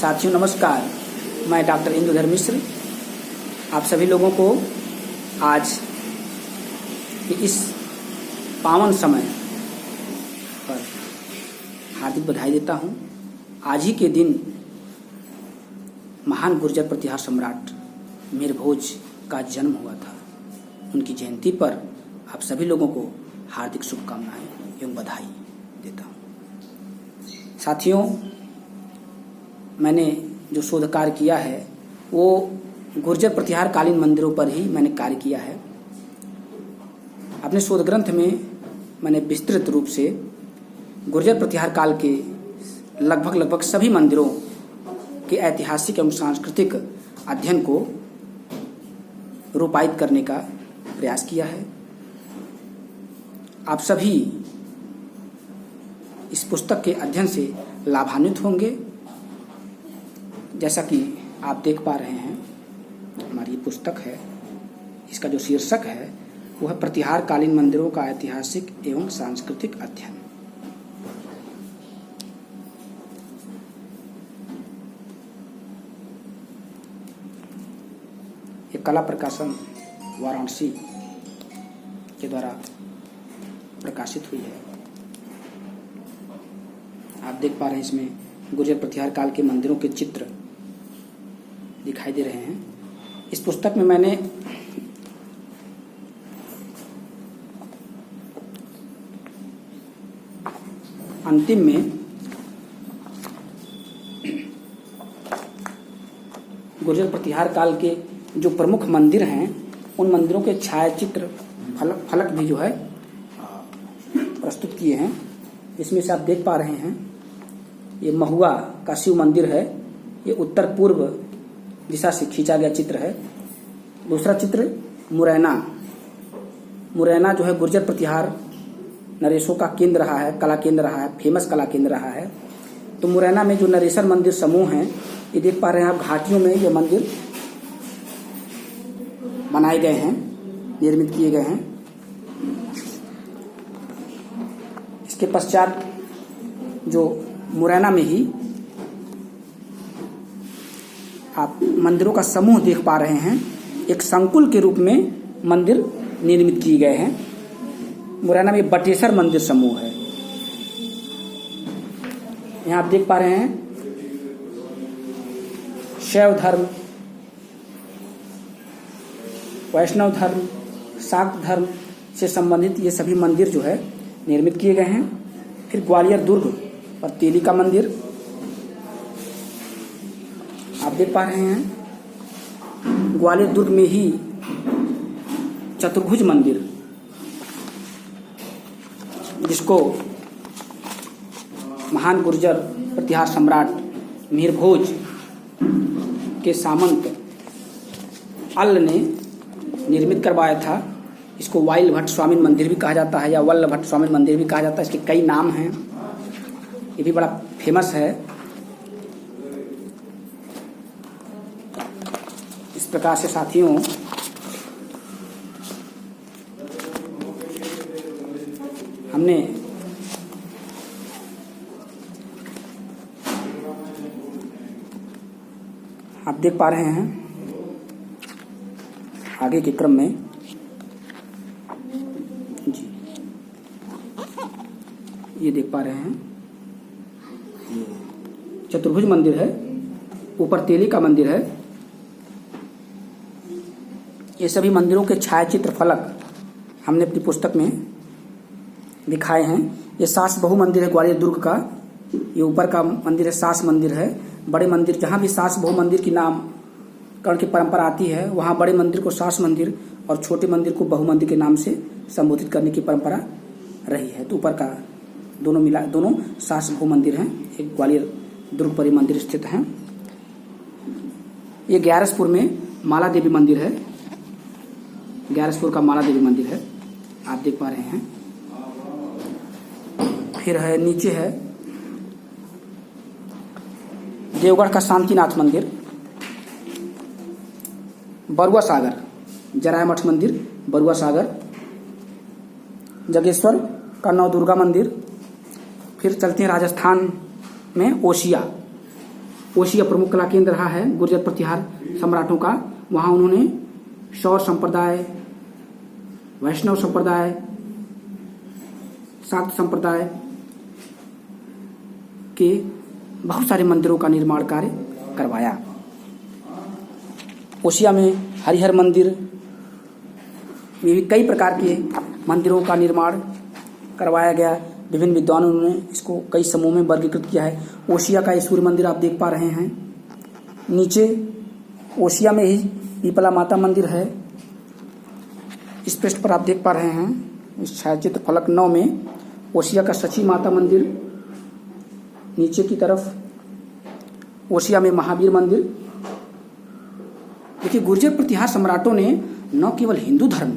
साथियों नमस्कार, मैं डॉक्टर इंदुधर मिश्र आप सभी लोगों को आज के इस पावन समय पर हार्दिक बधाई देता हूं। आज ही के दिन महान गुर्जर प्रतिहार सम्राट मीर भोज का जन्म हुआ था। उनकी जयंती पर आप सभी लोगों को हार्दिक शुभकामनाएं एवं बधाई देता हूं। साथियों, मैंने जो शोध कार्य किया है वो गुर्जर प्रतिहार कालीन मंदिरों पर ही मैंने कार्य किया है। अपने शोध ग्रंथ में मैंने विस्तृत रूप से गुर्जर प्रतिहार काल के लगभग सभी मंदिरों के ऐतिहासिक एवं सांस्कृतिक अध्ययन को रूपायित करने का प्रयास किया है। आप सभी इस पुस्तक के अध्ययन से लाभान्वित होंगे। जैसा कि आप देख पा रहे हैं, हमारी ये पुस्तक है, इसका जो शीर्षक है वो है प्रतिहार कालीन मंदिरों का ऐतिहासिक एवं सांस्कृतिक अध्ययन। ये कला प्रकाशन वाराणसी के द्वारा प्रकाशित हुई है। आप देख पा रहे हैं, इसमें गुर्जर प्रतिहार काल के मंदिरों के चित्र दिखाई दे रहे हैं। इस पुस्तक में मैंने अंतिम में गुर्जर प्रतिहार काल के जो प्रमुख मंदिर हैं उन मंदिरों के छायाचित्र फलक भी जो है प्रस्तुत किए हैं। इसमें से आप देख पा रहे हैं, ये महुआ का शिव मंदिर है। ये उत्तर पूर्व दिशा से खींचा गया चित्र है। दूसरा चित्र मुरैना जो है गुर्जर प्रतिहार नरेशों का केंद्र रहा है, कला केंद्र रहा है, फेमस कला केंद्र रहा है। तो मुरैना में जो नरेशर मंदिर समूह हैं, ये देख पा रहे हैं आप, घाटियों में ये मंदिर बनाए गए हैं, निर्मित किए गए हैं। इसके पश्चात जो मुरैना में ही आप मंदिरों का समूह देख पा रहे हैं, एक संकुल के रूप में मंदिर निर्मित किए गए हैं। मुरैना में बटेसर मंदिर समूह है। यहाँ आप देख पा रहे हैं शैव धर्म, वैष्णव धर्म, शाक्त धर्म से संबंधित ये सभी मंदिर जो है निर्मित किए गए हैं। फिर ग्वालियर दुर्ग और तेली का मंदिर आप देख पा रहे हैं। ग्वालियर दुर्ग में ही चतुर्भुज मंदिर, जिसको महान गुर्जर प्रतिहार सम्राट मीर भोज के सामंत अल्ल ने निर्मित करवाया था। इसको वाइल भट्ट स्वामी मंदिर भी कहा जाता है या वल्ल भट्ट स्वामी मंदिर भी कहा जाता है। इसके कई नाम हैं, ये भी बड़ा फेमस है। इस प्रकार से साथियों, हमने आप देख पा रहे हैं आगे के क्रम में जी, ये देख पा रहे हैं चतुर्भुज मंदिर है, ऊपर तेली का मंदिर है। ये सभी मंदिरों के छायाचित्र फलक हमने अपनी पुस्तक में दिखाए हैं। ये सास बहु मंदिर है ग्वालियर दुर्ग का। ये ऊपर का मंदिर है, सास मंदिर है। बड़े मंदिर, जहाँ भी सास बहु मंदिर की नामकरण की परंपरा आती है, वहाँ बड़े मंदिर को सास मंदिर और छोटे मंदिर को बहु मंदिर के नाम से संबोधित करने की परंपरा रही है। तो ऊपर का दोनों सास बहु मंदिर हैं। एक ग्वालियर दुर्ग पर मंदिर स्थित हैं। ये ग्यारसपुर में माला देवी मंदिर है। ग्यारसपुर का माला देवी मंदिर है, आप देख पा रहे हैं। फिर है, नीचे है देवगढ़ का शांतिनाथ मंदिर, बरुआ सागर जराय मठ मंदिर बरुआ सागर, जगेश्वर का नवदुर्गा मंदिर। फिर चलते हैं राजस्थान में ओसिया, ओशिया प्रमुख कला केंद्र रहा है गुर्जर प्रतिहार सम्राटों का। वहां उन्होंने शौर संप्रदाय, वैष्णव संप्रदाय, शाक्त संप्रदाय के बहुत सारे मंदिरों का निर्माण कार्य करवाया। ओशिया में हरिहर मंदिर में भी कई प्रकार के मंदिरों का निर्माण करवाया गया। विभिन्न विद्वानों ने इसको कई समूह में वर्गीकृत किया है। ओशिया का सूर्य मंदिर आप देख पा रहे हैं। नीचे ओशिया में ही पीपला माता मंदिर है। इस पृष्ठ पर आप देख पा रहे हैं इस छायाचित्र फलक 9 में ओशिया का सची माता मंदिर। नीचे की तरफ ओशिया में महावीर मंदिर। देखिए, गुर्जर प्रतिहार सम्राटों ने न केवल हिंदू धर्म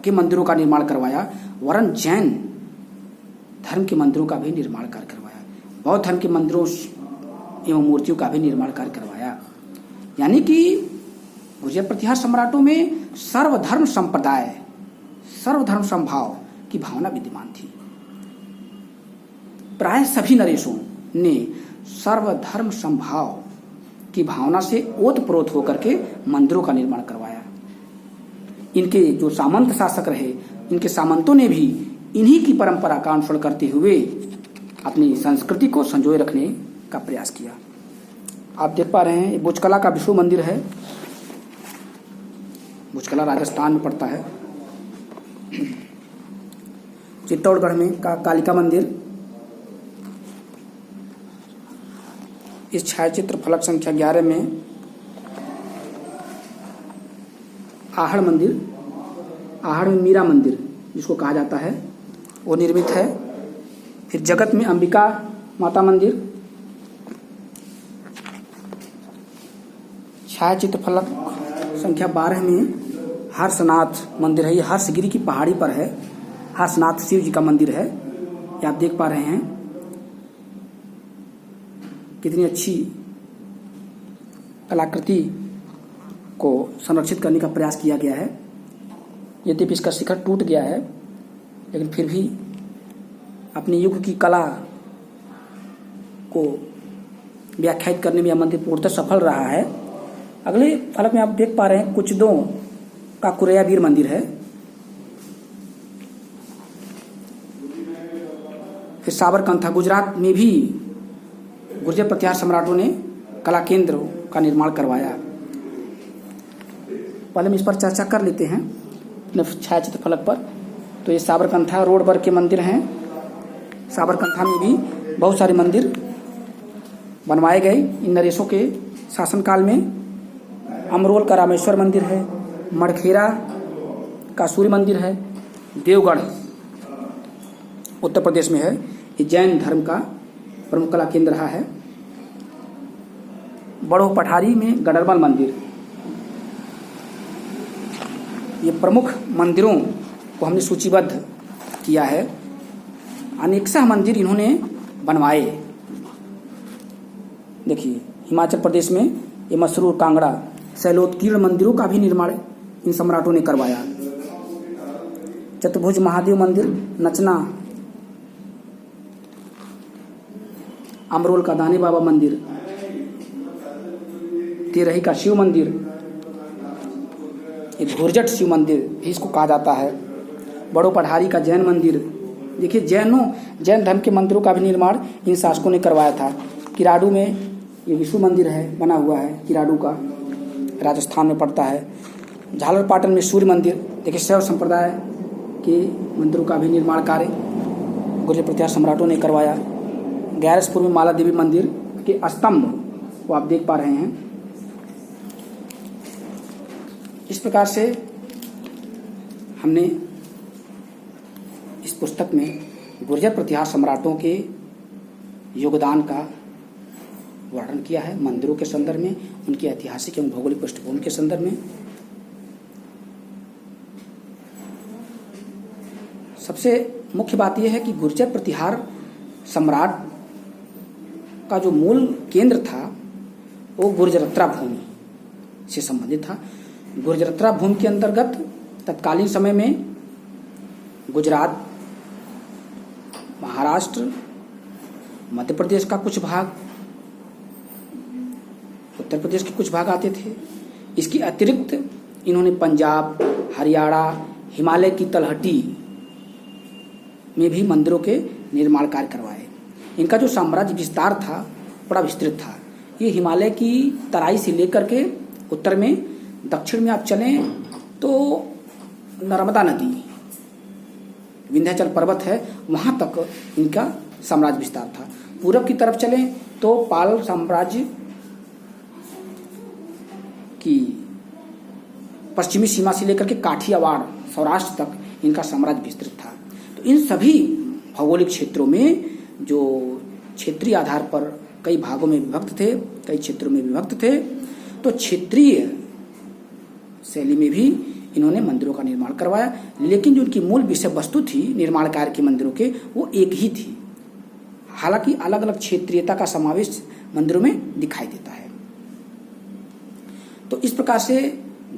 के मंदिरों का निर्माण करवाया वरन जैन धर्म के मंदिरों का भी निर्माण कार्य करवाया, बौद्ध धर्म के मंदिरों एवं मूर्तियों का भी निर्माण कार्य करवाया। यानी कि गुर्जर प्रतिहार सम्राटों में सर्वधर्म संप्रदाय, सर्वधर्म समभाव की भावना विद्यमान थी। प्राय सभी नरेशों ने सर्वधर्म समभाव की भावना से ओतप्रोत होकर के मंदिरों का निर्माण करवाया। इनके जो सामंत शासक रहे, इनके सामंतों ने भी इन्हीं की परंपरा का अनुसरण करते हुए अपनी संस्कृति को संजोए रखने का प्रयास किया। आप देख पा रहे हैं ये बुचकला का विष्णु मंदिर है। बुचकला राजस्थान में पड़ता है। चित्तौड़गढ़ में का कालिका मंदिर। इस छायाचित्र फलक संख्या 11 में आहड़ मंदिर, आहड़ में मीरा मंदिर जिसको कहा जाता है वो निर्मित है। फिर जगत में अंबिका माता मंदिर। छायाचित्र फलक संख्या 12 में हर्षनाथ मंदिर है। ये हर्षगिरी की पहाड़ी पर है। हर्षनाथ शिव जी का मंदिर है। ये आप देख पा रहे हैं कितनी अच्छी कलाकृति को संरक्षित करने का प्रयास किया गया है। यद्यपि इसका शिखर टूट गया है लेकिन फिर भी अपने युग की कला को व्याख्यायित करने में यह मंदिर पूर्णतः सफल रहा है। अगले फलक में आप देख पा रहे हैं कुचदों का कुरैया वीर मंदिर है। फिर साबरकंठा गुजरात में भी गुर्जर प्रतिहार सम्राटों ने कला केंद्र का निर्माण करवाया। पहले हम इस पर चर्चा कर लेते हैं अपने छायाचित्र फलक पर। तो ये साबरकंठा रोड पर के मंदिर हैं। साबरकंठा में भी बहुत सारे मंदिर बनवाए गए इन नरेशों के शासनकाल में। अमरोल का रामेश्वर मंदिर है। मड़खेरा का सूर्य मंदिर है। देवगढ़ उत्तर प्रदेश में है। ये जैन धर्म का प्रमुख कला केंद्र रहा है। बड़ो पठारी में गडरमल मंदिर। ये प्रमुख मंदिरों को हमने सूचीबद्ध किया है। अनेकसा मंदिर इन्होंने बनवाए। देखिए, हिमाचल प्रदेश में ये मसरूर, कांगड़ा, शैलोत्कीर्ण मंदिरों का भी निर्माण इन सम्राटों ने करवाया। चतुर्भुज महादेव मंदिर, नचना, अमरोल का दाने बाबा मंदिर, तिरही का शिव मंदिर, एक घुरजट शिव मंदिर भी इसको कहा जाता है। बड़ो पठारी का जैन मंदिर। देखिए, जैन धर्म के मंदिरों का भी निर्माण इन शासकों ने करवाया था। किराडू में ये विष्णु मंदिर है, बना हुआ है। किराडू का राजस्थान में पड़ता है। झालरपाटन में सूर्य मंदिर। देखिए, शैव संप्रदाय के मंदिरों का भी निर्माण कार्य गुर्जर प्रतिहार सम्राटों ने करवाया। गैरसपुर में माला देवी मंदिर के स्तंभ को आप देख पा रहे हैं। इस प्रकार से हमने इस पुस्तक में गुर्जर प्रतिहार सम्राटों के योगदान का वर्णन किया है मंदिरों के संदर्भ में, उनकी ऐतिहासिक एवं भौगोलिक पृष्ठभूमि के संदर्भ में। सबसे मुख्य बात यह है कि गुर्जर प्रतिहार सम्राट का जो मूल केंद्र था वो गुर्जरत्रा भूमि से संबंधित था। गुर्जरत्रा भूमि के अंतर्गत तत्कालीन समय में गुजरात, महाराष्ट्र, मध्य प्रदेश का कुछ भाग, उत्तर प्रदेश के कुछ भाग आते थे। इसके अतिरिक्त इन्होंने पंजाब, हरियाणा, हिमालय की तलहटी में भी मंदिरों के निर्माण कार्य करवाए। इनका जो साम्राज्य विस्तार था बड़ा विस्तृत था। ये हिमालय की तराई से लेकर के उत्तर में, दक्षिण में आप चलें तो नर्मदा नदी, विंध्याचल पर्वत है, वहां तक इनका साम्राज्य विस्तार था। पूरब की तरफ चलें तो पाल साम्राज्य की पश्चिमी सीमा से लेकर के काठियावाड़, सौराष्ट्र तक इनका साम्राज्य विस्तृत था। तो इन सभी भौगोलिक क्षेत्रों में जो क्षेत्रीय आधार पर कई भागों में विभक्त थे, कई क्षेत्रों में विभक्त थे, तो क्षेत्रीय शैली में भी इन्होंने मंदिरों का निर्माण करवाया। लेकिन जो उनकी मूल विषय वस्तु थी निर्माण कार्य के मंदिरों के, वो एक ही थी। हालांकि अलग अलग क्षेत्रीयता का समावेश मंदिरों में दिखाई देता है। तो इस प्रकार से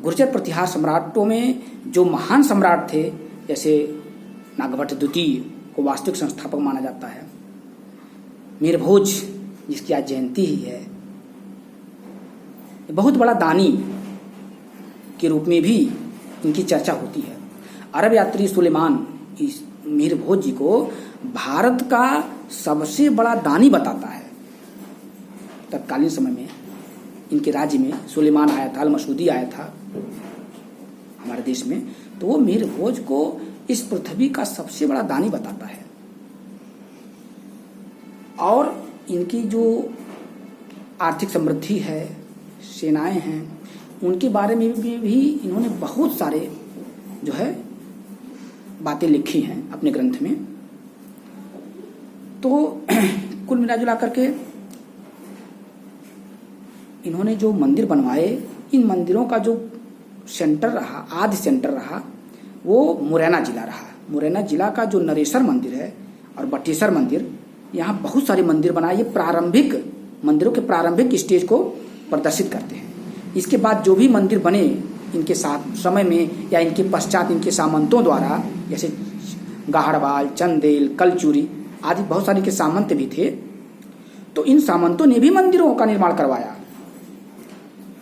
गुर्जर प्रतिहार सम्राटों में जो महान सम्राट थे, जैसे नागभट्ट द्वितीय को वास्तविक संस्थापक माना जाता है, मीर भोज जिसकी आज जयंती ही है, बहुत बड़ा दानी के रूप में भी इनकी चर्चा होती है। अरब यात्री सुलेमान इस मीर भोज जी को भारत का सबसे बड़ा दानी बताता है। तत्कालीन समय में इनके राज्य में सुलेमान आया था, अल मसूदी आया था हमारे देश में, तो वो मीर भोज को इस पृथ्वी का सबसे बड़ा दानी बताता है। और इनकी जो आर्थिक समृद्धि है, सेनाएं हैं, उनके बारे में भी इन्होंने बहुत सारे जो है बातें लिखी हैं अपने ग्रंथ में। तो कुल मिला करके इन्होंने जो मंदिर बनवाए, इन मंदिरों का जो सेंटर रहा, आदि सेंटर रहा, वो मुरैना जिला रहा। मुरैना जिला का जो नरेसर मंदिर है और बटेसर मंदिर, यहाँ बहुत सारे मंदिर बनाए। ये प्रारंभिक मंदिरों के प्रारंभिक स्टेज को प्रदर्शित करते हैं। इसके बाद जो भी मंदिर बने इनके साथ समय में या इनके पश्चात इनके सामंतों द्वारा, जैसे गाहड़वाल, चंदेल, कलचुरी आदि बहुत सारे के सामंत भी थे, तो इन सामंतों ने भी मंदिरों का निर्माण करवाया।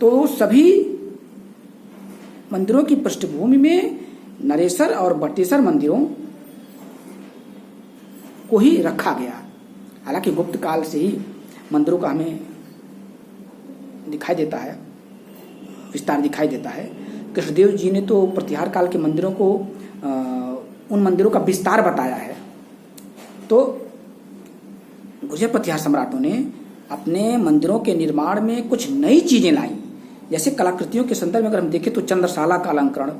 तो सभी मंदिरों की पृष्ठभूमि में नरेसर और बटेसर मंदिरों को ही रखा गया। हालांकि गुप्त काल से ही मंदिरों का हमें दिखाई देता है, विस्तार दिखाई देता है। कृष्णदेव जी ने तो प्रतिहार काल के मंदिरों को उन मंदिरों का विस्तार बताया है। तो गुर्जर प्रतिहार सम्राटों ने अपने मंदिरों के निर्माण में कुछ नई चीजें लाई। जैसे कलाकृतियों के संदर्भ में अगर हम देखें तो चंद्रशाला का अलंकरण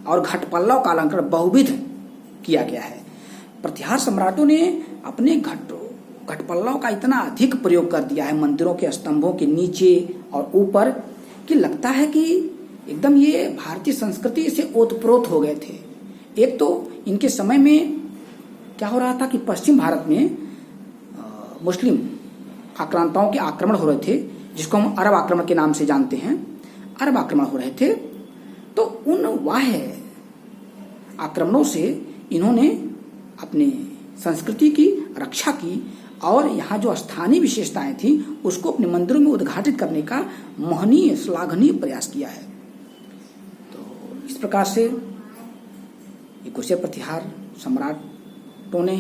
और घटपल्लव का अलंकरण बहुविध किया गया है। प्रतिहार सम्राटों ने अपने घटपल्लव का इतना अधिक प्रयोग कर दिया है मंदिरों के स्तंभों के नीचे और ऊपर कि लगता है कि एकदम ये भारतीय संस्कृति से ओतप्रोत हो गए थे। एक तो इनके समय में क्या हो रहा था कि पश्चिम भारत में मुस्लिम आक्रांताओं के आक्रमण हो रहे थे, जिसको हम अरब आक्रमण के नाम से जानते हैं। अरब आक्रमण हो रहे थे, तो उन बाह्य आक्रमणों से इन्होंने अपनी संस्कृति की रक्षा की और यहाँ जो स्थानीय विशेषताएं थी उसको अपने मंदिरों में उद्घाटित करने का महनीय श्लाघनीय प्रयास किया है। तो इस प्रकार से ये गुर्जर प्रतिहार सम्राटों ने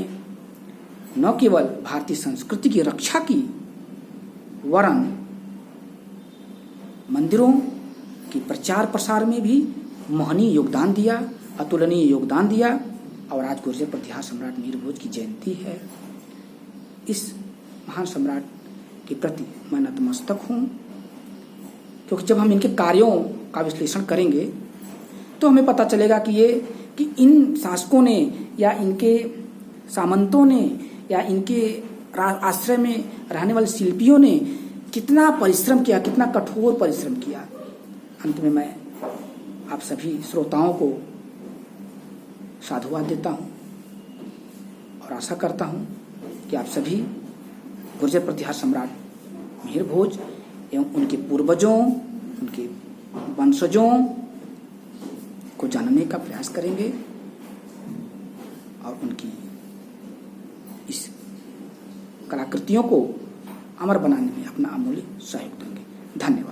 न केवल भारतीय संस्कृति की रक्षा की, वरन मंदिरों की प्रचार प्रसार में भी महनीय योगदान दिया, अतुलनीय योगदान दिया। और आज गुर्जर प्रतिहार सम्राट मीर भोज की जयंती है। इस महान सम्राट के प्रति मैं नतमस्तक हूँ, क्योंकि जब हम इनके कार्यों का विश्लेषण करेंगे तो हमें पता चलेगा कि इन शासकों ने या इनके सामंतों ने या इनके आश्रय में रहने वाले शिल्पियों ने कितना परिश्रम किया, कितना कठोर परिश्रम किया। अंत में मैं आप सभी श्रोताओं को साधुवाद देता हूँ और आशा करता हूँ कि आप सभी गुर्जर प्रतिहार सम्राट मीर भोज एवं उनके पूर्वजों, उनके वंशजों को जानने का प्रयास करेंगे और उनकी इस कलाकृतियों को अमर बनाने में अपना अमूल्य सहयोग देंगे। धन्यवाद।